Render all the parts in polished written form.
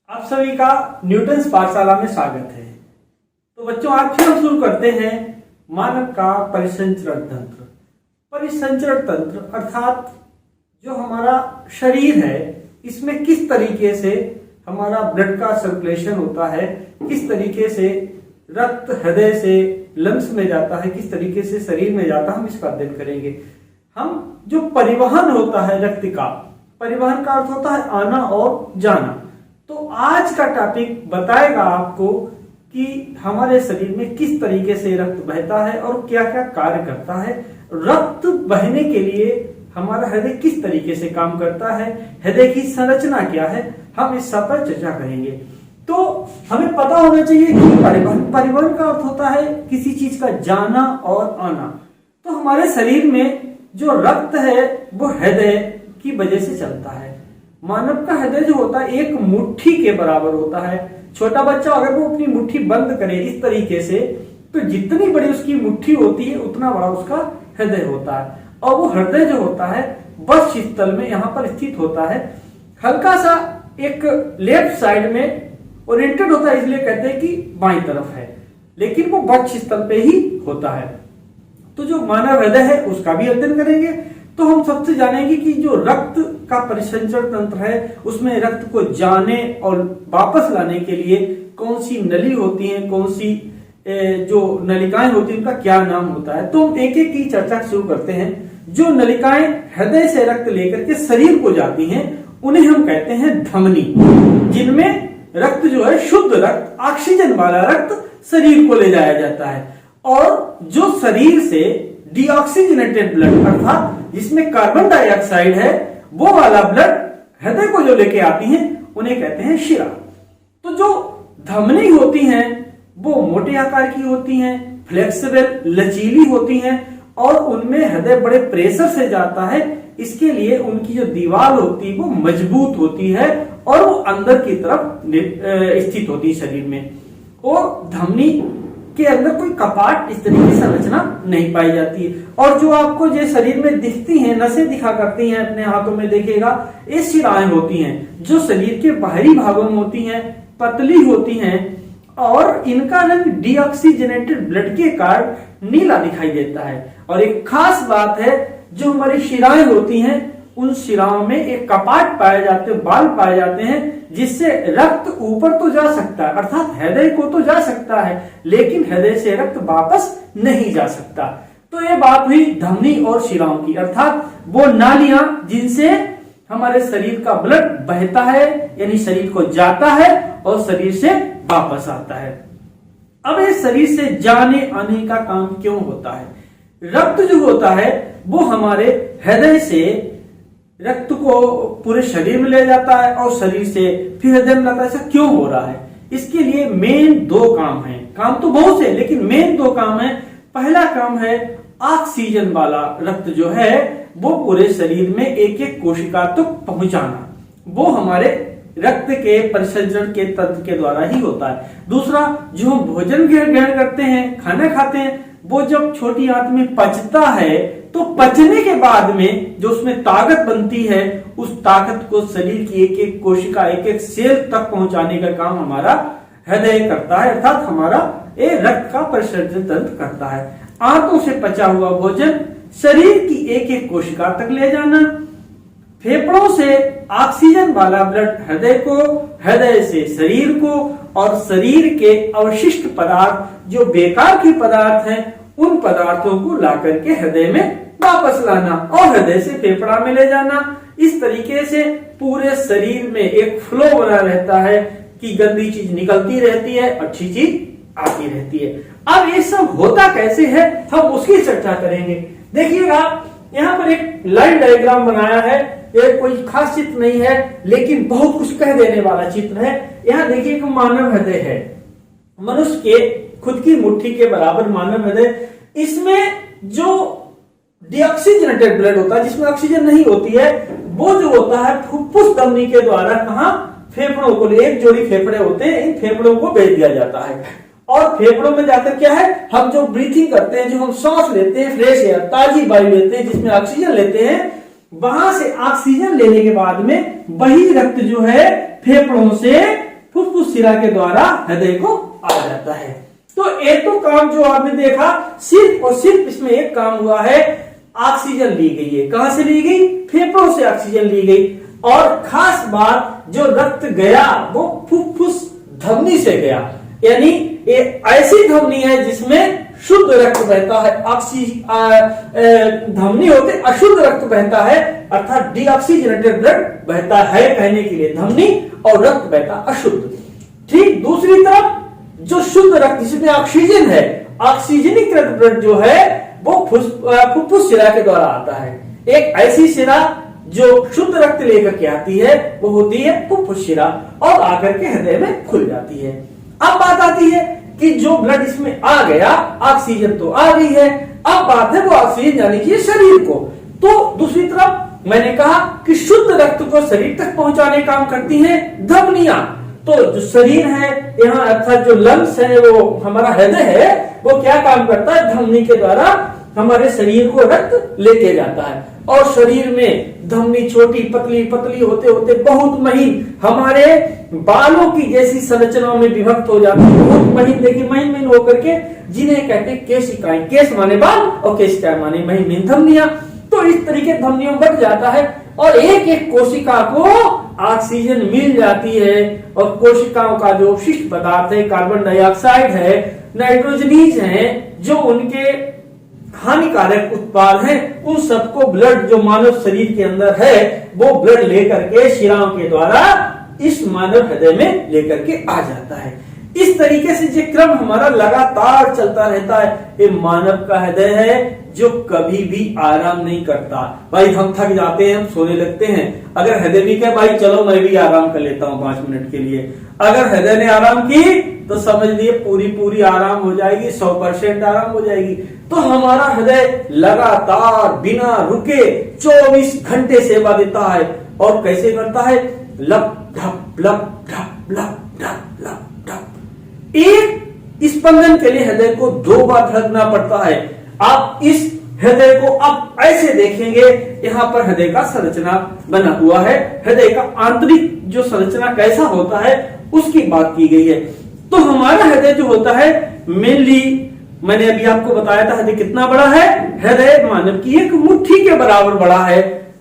आप सभी का न्यूटन्स पाठशाला में स्वागत है। तो बच्चों, आज फिर हम शुरू करते हैं मानव का परिसंचरण तंत्र। परिसंचरण तंत्र अर्थात जो हमारा शरीर है, इसमें किस तरीके से हमारा ब्लड का सर्कुलेशन होता है, किस तरीके से रक्त हृदय से लंग्स में जाता है, किस तरीके से शरीर में जाता है, हम इसका अध्ययन करेंगे। हम जो परिवहन होता है रक्त का, परिवहन का अर्थ होता है आना और जाना। तो आज का टॉपिक बताएगा आपको कि हमारे शरीर में किस तरीके से रक्त बहता है और क्या क्या कार्य करता है। रक्त बहने के लिए हमारा हृदय किस तरीके से काम करता है, हृदय की संरचना क्या है, हम इस सब पर चर्चा करेंगे। तो हमें पता होना चाहिए कि परिवहन का अर्थ होता है किसी चीज का जाना और आना। तो हमारे शरीर में जो रक्त है वो हृदय की वजह से चलता है। मानव का हृदय जो होता है एक मुट्ठी के बराबर होता है। छोटा बच्चा अगर वो अपनी मुट्ठी बंद करे इस तरीके से, तो जितनी बड़ी उसकी मुट्ठी होती है उतना बड़ा उसका हृदय होता है। और वो हृदय जो होता है वक्ष स्थल में यहाँ पर स्थित होता है। हल्का सा एक लेफ्ट साइड में ओरिएंटेड होता है, इसलिए कहते हैं कि बाईं तरफ है, लेकिन वो वक्ष स्थल पे ही होता है। तो जो मानव हृदय है उसका भी अध्ययन करेंगे। तो हम सबसे जानेंगे कि जो रक्त का परिसंचरण तंत्र है उसमें रक्त को जाने और वापस लाने के लिए कौन सी नली होती है, कौन सी जो नलिकाएं होती हैं, उनका क्या नाम होता है। तो हम एक एक की चर्चा शुरू करते हैं। जो नलिकाएं हृदय से रक्त लेकर के शरीर को जाती हैं उन्हें हम कहते हैं धमनी, जिनमें रक्त जो है शुद्ध रक्त, ऑक्सीजन वाला रक्त शरीर को ले जाया जाता है। और जो शरीर से डीऑक्सीजनेटेड ब्लड अर्थात जिसमें कार्बन डाइऑक्साइड है वो वाला ब्लड हृदय को जो लेके आती हैं उन्हें कहते हैं शिरा। तो जो धमनी होती हैं वो मोटे आकार की होती हैं, फ्लेक्सिबल लचीली होती हैं और उनमें हृदय बड़े प्रेशर से जाता है। इसके लिए उनकी जो दीवार होती है वो मजबूत होती है और वो अंदर की तरफ स्थित होती है शरीर में। और धमनी के अंदर कोई कपाट इस तरीके से संरचना नहीं पाई जाती है। और जो आपको जो शरीर में दिखती हैं, नसें दिखा करती हैं, अपने हाथों में देखिएगा, ये शिराएं होती हैं जो शरीर के बाहरी भागों में होती हैं, पतली होती हैं और इनका रंग डीऑक्सीजनेटेड ब्लड के कारण नीला दिखाई देता है। और एक खास बात है, जो हमारी शिराएं होती हैं उन शिराओं में एक कपाट पाए जाते हैं, बाल पाए जाते हैं, जिससे रक्त ऊपर तो जा सकता है अर्थात हृदय को तो जा सकता है, लेकिन हृदय से रक्त वापस नहीं जा सकता। तो ये बात हुई धमनी और शिराओं की, अर्थात वो नालियां जिनसे हमारे शरीर का ब्लड बहता है, यानी शरीर को जाता है और शरीर से वापस आता है। अब ये शरीर से जाने आने का काम क्यों होता है? रक्त जो होता है वो हमारे हृदय से रक्त को पूरे शरीर में ले जाता है और शरीर से फिर हृदय में लाता है। ऐसा क्यों हो रहा है? इसके लिए मेन दो काम हैं। काम तो बहुत है लेकिन मेन दो काम है। पहला काम है ऑक्सीजन वाला रक्त जो है वो पूरे शरीर में एक एक कोशिका तक पहुंचाना। वो हमारे रक्त के परिसंचरण के तंत्र के द्वारा ही होता है। दूसरा, जो हम भोजन ग्रहण करते हैं, खाना खाते हैं, वो जब छोटी आंत में पचता है तो पचने के बाद में जो उसमें ताकत बनती है, उस ताकत को शरीर की एक एक कोशिका, एक एक सेल तक पहुंचाने का काम हमारा हृदय करता है, अर्थात हमारा ये रक्त का परिसंचरण तंत्र करता है। आंतों से पचा हुआ भोजन शरीर की एक एक कोशिका तक ले जाना, फेफड़ों से ऑक्सीजन वाला ब्लड हृदय को, हृदय से शरीर को, और शरीर के अवशिष्ट पदार्थ जो बेकार के पदार्थ हैं उन पदार्थों को ला करके हृदय में वापस लाना और हृदय से फेफड़ा में ले जाना। इस तरीके से पूरे शरीर में एक फ्लो बना रहता है कि गंदी चीज निकलती रहती है, अच्छी चीज आती रहती है। अब ये सब होता कैसे है हम उसकी चर्चा करेंगे। देखिएगा, यहाँ पर एक लाइन डायग्राम बनाया है। ये कोई खास चित्र नहीं है लेकिन बहुत कुछ कह देने वाला चित्र है। यहाँ देखिए मानव हृदय है, मनुष्य के खुद की मुट्ठी के बराबर मानव हृदय। इसमें जो डीऑक्सीजनेटेड ब्लड होता है, जिसमें ऑक्सीजन नहीं होती है, वो जो होता है फुफ्फुस धमनी के द्वारा कहा फेफड़ों को, एक जोड़ी फेफड़े होते हैं, इन फेफड़ों को भेज दिया जाता है। और फेफड़ों में जाकर क्या है, हम जो ब्रीथिंग करते हैं, जो हम सांस लेते हैं, फ्रेश एयर, ताजी वायु लेते हैं जिसमें ऑक्सीजन लेते हैं, वहां से ऑक्सीजन लेने के बाद में वही रक्त जो है फेफड़ों से फुफ्फुस शिरा के द्वारा हृदय को आ जाता है। तो एक तो काम जो आपने देखा, सिर्फ और सिर्फ इसमें एक काम हुआ है, ऑक्सीजन ली गई है। कहां से ली गई? फेफड़ों से ऑक्सीजन ली गई। और खास बात, जो रक्त गया वो फुफ्फुस धमनी से गया, यानी ये ऐसी धमनी है जिसमें शुद्ध रक्त बहता है। धमनी होते अशुद्ध रक्त बहता है, अर्थात डीऑक्सीजनेटेड ब्लड बहता है कहने के लिए धमनी, और रक्त बहता अशुद्ध। ठीक दूसरी तरफ जो शुद्ध रक्त जिसमें ऑक्सीजन है, ऑक्सीजनीकृत ब्लड जो है वो फुफ्फुस शिरा के द्वारा आता है। एक ऐसी शिरा जो शुद्ध रक्त लेकर के आती है वो होती है फुफ्फुस शिरा, और आकर के हृदय में खुल जाती है। अब बात आती है कि जो ब्लड इसमें आ गया, ऑक्सीजन तो आ गई है, अब बात है वो ऑक्सीजन जानी चाहिए शरीर को। तो दूसरी तरफ मैंने कहा कि शुद्ध रक्त को शरीर तक पहुंचाने काम करती हैं धमनियां। तो जो शरीर है यहाँ, अर्थात जो लंग्स है, वो हमारा हृदय है, वो क्या काम करता है? धमनी के द्वारा हमारे शरीर को रक्त लेके जाता है। और शरीर में धमनी छोटी पतली पतली होते होते बहुत महीन, हमारे बालों की जैसी संरचनाओं में विभक्त हो जाती है। बहुत महीन, देखिए महीन महीन होकर के, जिन्हें कहते हैं केशिकाएं। केश माने बाल और केशिकाएं माने महीन महीन धमनियां। तो इस तरीके धमनियों में बढ़ जाता है और एक एक कोशिका को ऑक्सीजन मिल जाती है। और कोशिकाओं का जो अवशिष्ट पदार्थ है, कार्बन डाइऑक्साइड है, नाइट्रोजनीज है, जो उनके हानिकारक उत्पाद हैं, उन सबको ब्लड जो मानव शरीर के अंदर है वो ब्लड लेकर के शिराओं के द्वारा इस मानव हृदय में लेकर के आ जाता है। इस तरीके से ये क्रम हमारा लगातार चलता रहता है। ये मानव का हृदय है जो कभी भी आराम नहीं करता। भाई हम थक जाते हैं, हम सोने लगते हैं, अगर हृदय भी कहे भाई चलो मैं भी आराम कर लेता हूँ 5 मिनट के लिए, अगर हृदय ने आराम की तो समझ लिए पूरी आराम हो जाएगी, 100% आराम हो जाएगी। तो हमारा हृदय लगातार बिना रुके 24 घंटे सेवा देता है। और कैसे करता है? लप ढप लप ढप लप ढप लप ढप। एक स्पंदन के लिए हृदय को 2 बार धड़कना पड़ता है। आप इस हृदय को आप ऐसे देखेंगे, यहाँ पर हृदय का संरचना बना हुआ है। हृदय का आंतरिक जो संरचना कैसा होता है उसकी बात की गई है। तो हमारा हृदय जो होता है, मेनली मैंने अभी आपको बताया था हृदय कितना बड़ा है। हृदय मानव की एक मुट्ठी के बराबर बड़ा है।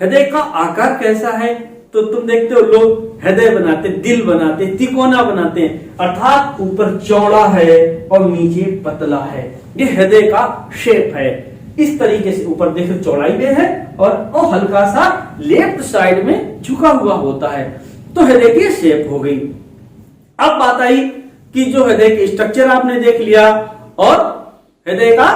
हृदय का आकार कैसा है? तो तुम देखते हो लोग हृदय बनाते, दिल बनाते, तिकोना बनाते हैं, अर्थात ऊपर चौड़ा है और नीचे पतला है। ये हृदय का शेप है। इस तरीके से ऊपर देखो चौड़ाई में है और हल्का सा लेफ्ट साइड में झुका हुआ होता है। तो हृदय की शेप हो गई। अब बात आई कि जो हृदय की स्ट्रक्चर आपने देख लिया और हृदय का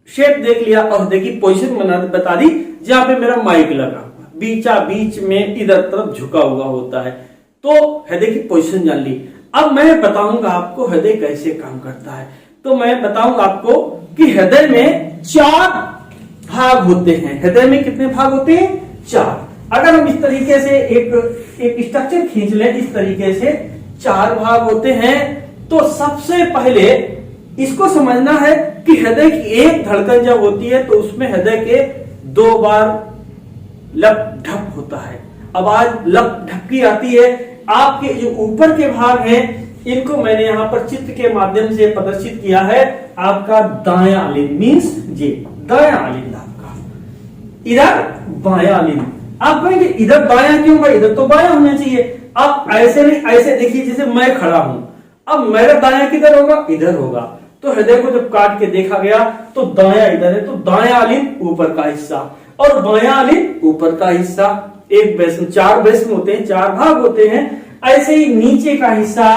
शेप देख लिया और हृदय की पोजीशन बता दी। जहां पे मेरा माइक लगा बीचा बीच में इधर तरफ झुका हुआ होता है, तो हृदय की पोजीशन जान ली। अब मैं बताऊंगा आपको हृदय कैसे काम करता है। तो मैं बताऊंगा आपको कि हृदय में 4 भाग होते हैं। हृदय में कितने भाग होते हैं? 4। अगर हम इस तरीके से एक स्ट्रक्चर खींच लें, इस तरीके से 4 भाग होते हैं। तो सबसे पहले इसको समझना है कि हृदय की एक धड़कन जब होती है तो उसमें हृदय के 2 बार लप ढप होता है, आवाज लप ढप की आती है। आपके जो ऊपर के भाग हैं इनको मैंने यहाँ पर चित्र के माध्यम से प्रदर्शित किया है। आपका दायां आलिंद मीन्स ये दायां आलिंद, आपका इधर बायां आलिंद। आप कहेंगे इधर बायां क्यों भाई? इधर तो बायां होना चाहिए। आप ऐसे नहीं, ऐसे देखिए जैसे मैं खड़ा हूं, अब मेरा दायां किधर होगा? इधर होगा। तो हृदय को जब काट के देखा गया तो दायां इधर है, तो दायां आलिंद ऊपर का हिस्सा और बायां आलिंद ऊपर का हिस्सा। एक बेस्म, 4 बेस्म होते हैं, 4 भाग होते हैं। ऐसे ही नीचे का हिस्सा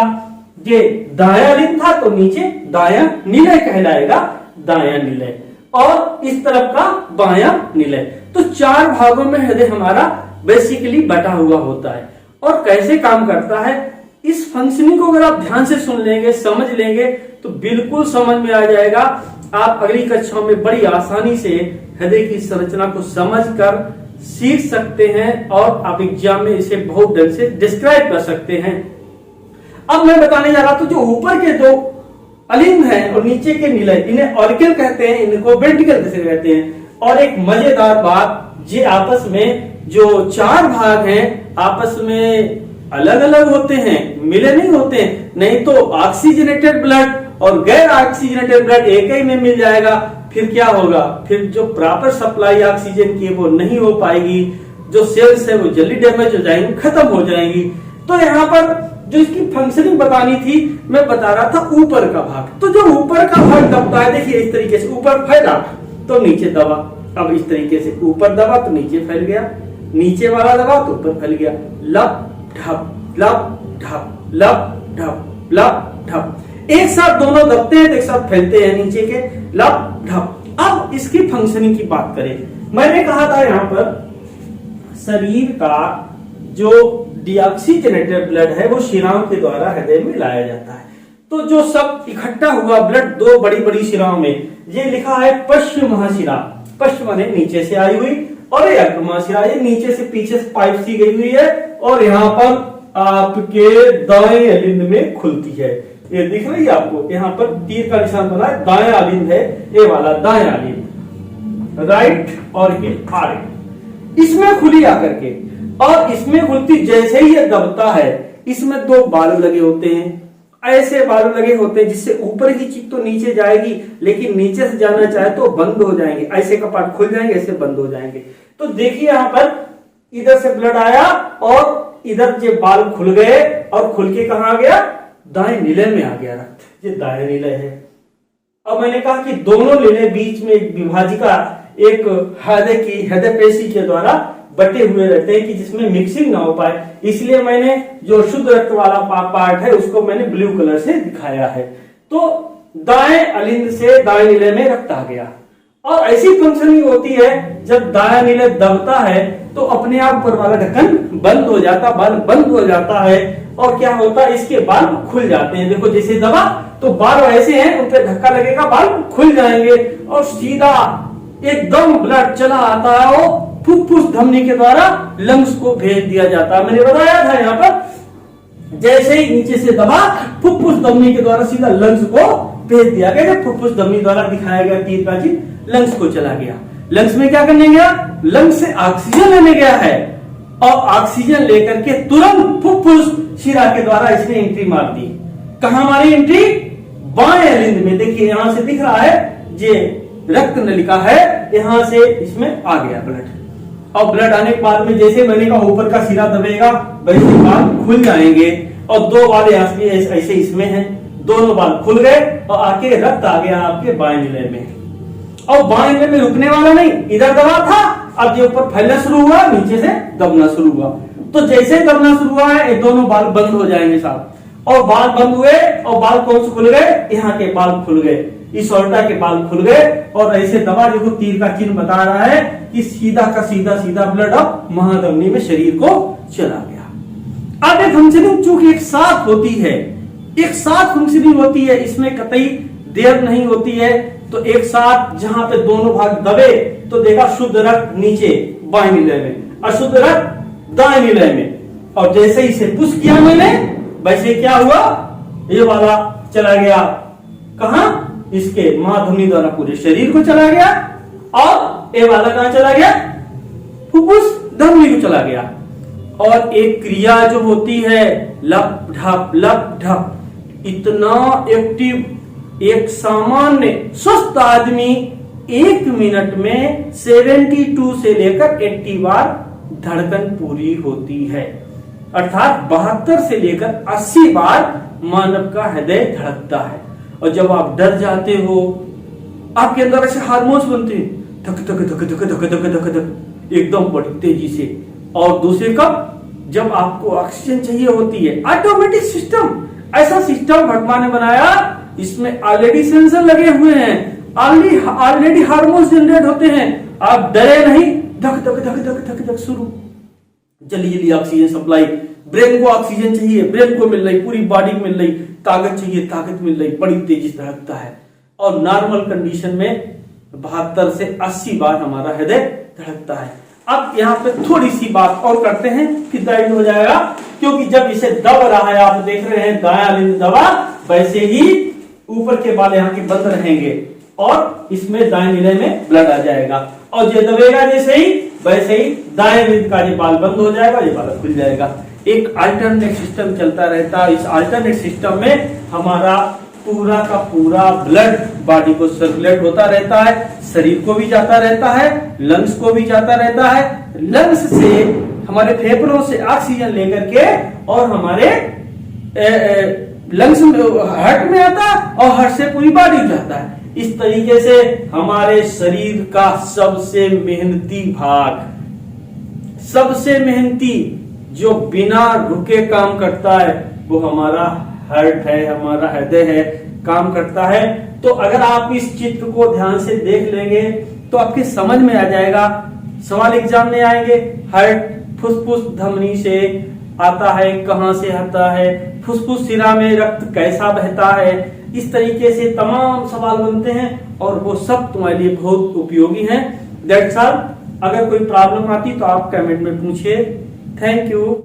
ये दायां आलिंद था तो नीचे दायां निलय कहलाएगा, दायां निलय, और इस तरफ का बायां निलय। तो 4 भागों में हृदय हमारा बेसिकली बटा हुआ होता है। और कैसे काम करता है, इस फंक्शनिंग को अगर आप ध्यान से सुन लेंगे, समझ लेंगे तो बिल्कुल समझ में आ जाएगा। आप अगली कक्षाओं में बड़ी आसानी से हृदय की संरचना को समझकर सीख सकते हैं और आप एग्जाम में इसे बहुत ढंग से डिस्क्राइब कर सकते हैं। अब मैं बताने जा रहा हूं, तो जो ऊपर के 2 अलिंद हैं और नीचे के निलय, इन्हें ऑरिकल कहते हैं, इनको वेंट्रिकल कहते हैं। और एक मजेदार बात, ये आपस में जो 4 भाग हैं आपस में अलग अलग होते हैं, मिले नहीं होते हैं, नहीं तो ऑक्सीजनेटेड ब्लड और गैर ऑक्सीजनेटेड ब्लड एक ही में मिल जाएगा। फिर क्या होगा, फिर जो प्रॉपर सप्लाई ऑक्सीजन की है वो नहीं हो पाएगी, जो सेल्स है वो जल्दी डैमेज हो जाएंगी, खत्म हो जाएंगी। तो यहाँ पर जो इसकी फंक्शनिंग बतानी थी, मैं बता रहा था ऊपर का भाग। तो जो ऊपर का भाग दबता है, देखिए इस तरीके से ऊपर फैला तो नीचे दबा, अब इस तरीके से ऊपर दबा तो नीचे फैल गया, नीचे वाला दबा तो ऊपर फैल गया, लब ढप लब ढप लब ढप लब ढप, एक साथ दोनों दबते हैं तो एक साथ फैलते हैं नीचे के, लब ढप। अब इसकी फंक्शनिंग की बात करें, मैंने कहा था यहाँ पर शरीर का जो डीऑक्सीजनेटेड ब्लड है वो शिराओं के द्वारा हृदय में लाया जाता है। तो जो सब इकट्ठा हुआ ब्लड दो बड़ी बड़ी शिराओं में, ये लिखा है पश्चिम महाशिरा, पश्चिम माने नीचे से आई हुई, और ये अग्र महाशिरा, ये नीचे से पीछे से पाइप सी गई हुई है और यहाँ पर आपके दाएं अलिंद में खुलती है। ये दिख रही है आपको, यहाँ पर तीर का निशान बना है, दाएं अलिंद है ये वाला, दाएं अलिंद, राइट और ये आर, इसमें खुली आकर के, और इसमें खुलती जैसे ही ये दबता है, इसमें दो बाल लगे होते हैं, ऐसे बाल लगे होते हैं जिससे ऊपर की चीज तो नीचे जाएगी, लेकिन नीचे से जाना चाहे तो बंद हो जाएंगे, ऐसे कपाट खुल जाएंगे, ऐसे बंद हो जाएंगे। तो देखिए यहाँ पर इधर से ब्लड आया और इधर ये बाल खुल गए और खुल के कहा आ गया, दाएं नीले में आ गया रक्त, ये दाएं नीले है। अब मैंने कहा कि दोनों नीले बीच में एक विभाजिका, एक हृदय पेशी के द्वारा बटे हुए रहते हैं कि जिसमें मिक्सिंग ना हो पाए, इसलिए मैंने जो शुद्ध रक्त वाला पार्ट है उसको मैंने ब्लू कलर से दिखाया है। तो दाएं अलिंद से दाएं नीले में रक्त आ गया, और ऐसी फंक्शनिंग होती है जब दाएं नीले दबता है तो अपने आप ऊपर वाला ढक्कन बंद हो जाता, बाल बंद हो जाता है, और क्या होता है इसके बाल खुल जाते हैं। देखो जैसे दबा तो बाल ऐसे हैं, उन पर धक्का लगेगा, बाल खुल जाएंगे और सीधा एकदम ब्लड चला आता है, वो फुफ्फुस धमनी के द्वारा लंग्स को भेज दिया जाता है। मैंने बताया था यहाँ पर जैसे ही नीचे से दबा फुफ्फुस धमनी के द्वारा सीधा लंग्स को भेज दिया गया, जब फुफ्फुस धमनी द्वारा दिखाया गया तीर का चिन्ह, लंग्स को चला गया। लंग्स में क्या करने गया, लंग्स से ऑक्सीजन लेने गया है, और ऑक्सीजन लेकर के तुरंत फुफ्फुस शिरा के द्वारा इसने एंट्री मार दी। कहां मारी एंट्री, बाएं अलिंद में। देखिए यहां से दिख रहा है ये रक्त नलिका है, यहां से इसमें आ गया ब्लड, और ब्लड आने के बाद में जैसे मैंने कहा ऊपर का सिरा दबेगा वैसे बाल खुल जाएंगे, और दो बाल ऐसे इसमें हैं, दोनों बाल खुल गए और आके रक्त आ गया आपके बाएं नीले में। और बाएं नीले में रुकने वाला नहीं, इधर दबा था, अब ये ऊपर फैलना शुरू हुआ, नीचे से दबना शुरू हुआ। तो जैसे दबना शुरू हुआ है ये दोनों बाल बंद हो जाएंगे साहब, और बाल बंद हुए, और बाल कौन से खुल गए, यहाँ के बाल खुल गए, इस ऑल्टा के बाल खुल गए, और ऐसे दबा, देखो तीर का चिन्ह बता रहा है कि सीधा का सीधा सीधा ब्लड अब महाधमनी में शरीर को चला गया। अब ये फंक्शनिंग चूंकि एक साथ होती है, एक साथ फंक्शनिंग होती है, इसमें कतई देर नहीं होती है, तो एक साथ जहां पे दोनों भाग दबे तो देखा शुद्ध रक्त नीचे बाएं नीले में, अशुद्ध रक्त दाएं नीले में, और जैसे ही इसे पुश किया मैंने वैसे क्या हुआ, ये वाला चला गया कहां, इसके महाधमनी द्वारा पूरे शरीर को चला गया, और ये वाला कहां चला गया, फुफ्फुस धमनी को चला गया। और एक क्रिया जो होती है लप ढप इतना एक्टिव, एक सामान्य स्वस्थ आदमी 1 मिनट में 72 से लेकर 80 बार धड़कन पूरी होती है, अर्थात 72 से लेकर 80 बार मानव का हृदय धड़कता है। और जब आप डर जाते हो, आपके अंदर ऐसे हार्मोन्स बनते हैं, धक धक धक धक धक धक धक धक एकदम बड़ी तेजी से। और दूसरे कब, जब आपको ऑक्सीजन चाहिए होती है, ऑटोमेटिक सिस्टम, ऐसा सिस्टम भगवान ने बनाया, इसमें ऑलरेडी सेंसर लगे हुए हैं, ऑलरेडी हार्मोन्स जनरेट होते हैं, आप डरे नहीं, धक धक धक धक धक धक शुरू, जल्दी जल्दी ऑक्सीजन सप्लाई, ब्रेन को ऑक्सीजन चाहिए, ब्रेन को मिल रही, पूरी बॉडी को मिल रही, ताकत चाहिए, ताकत मिल रही, बड़ी तेजी से धड़कता है। और नॉर्मल कंडीशन में 72 से 80 बार हमारा हृदय धड़कता है। अब यहाँ पे थोड़ी सी बात और करते हैं, फिर डाइट हो जाएगा, क्योंकि जब इसे दब रहा है, आप देख रहे हैं दायां अलिंद दबा, वैसे ही ऊपर के बाल यहाँ के बंद रहेंगे, और इसमें दाएं नीले में ब्लड आ जाएगा, और ये दबेगा जैसे ही, वैसे ही दाएं अलिंद का ये बाल बंद हो जाएगा, ये बाल खुल जाएगा। एक अल्टरनेट सिस्टम चलता रहता है। इस अल्टरनेट सिस्टम में हमारा पूरा का पूरा ब्लड बॉडी को सर्कुलेट होता रहता है, शरीर को भी जाता रहता है, लंग्स को भी जाता रहता है। लंग्स से हमारे फेफड़ों से ऑक्सीजन लेकर के और हमारे लंग्स हार्ट में आता है और हार्ट से पूरी बॉडी जाता है। इस तरीके से हमारे शरीर का सबसे मेहनती भाग, सबसे मेहनती जो बिना रुके काम करता है वो हमारा हार्ट है, हमारा हृदय है, काम करता है। तो अगर आप इस चित्र को ध्यान से देख लेंगे तो आपके समझ में आ जाएगा। सवाल एग्जाम में आएंगे, हार्ट फुसफुस धमनी से आता है, कहां से आता है, फुसफुस शिरा में रक्त कैसा बहता है, इस तरीके से तमाम सवाल बनते हैं और वो सब तुम्हारे लिए बहुत उपयोगी हैं। That's all. अगर कोई प्रॉब्लम आती तो आप कमेंट में पूछिए। Thank you.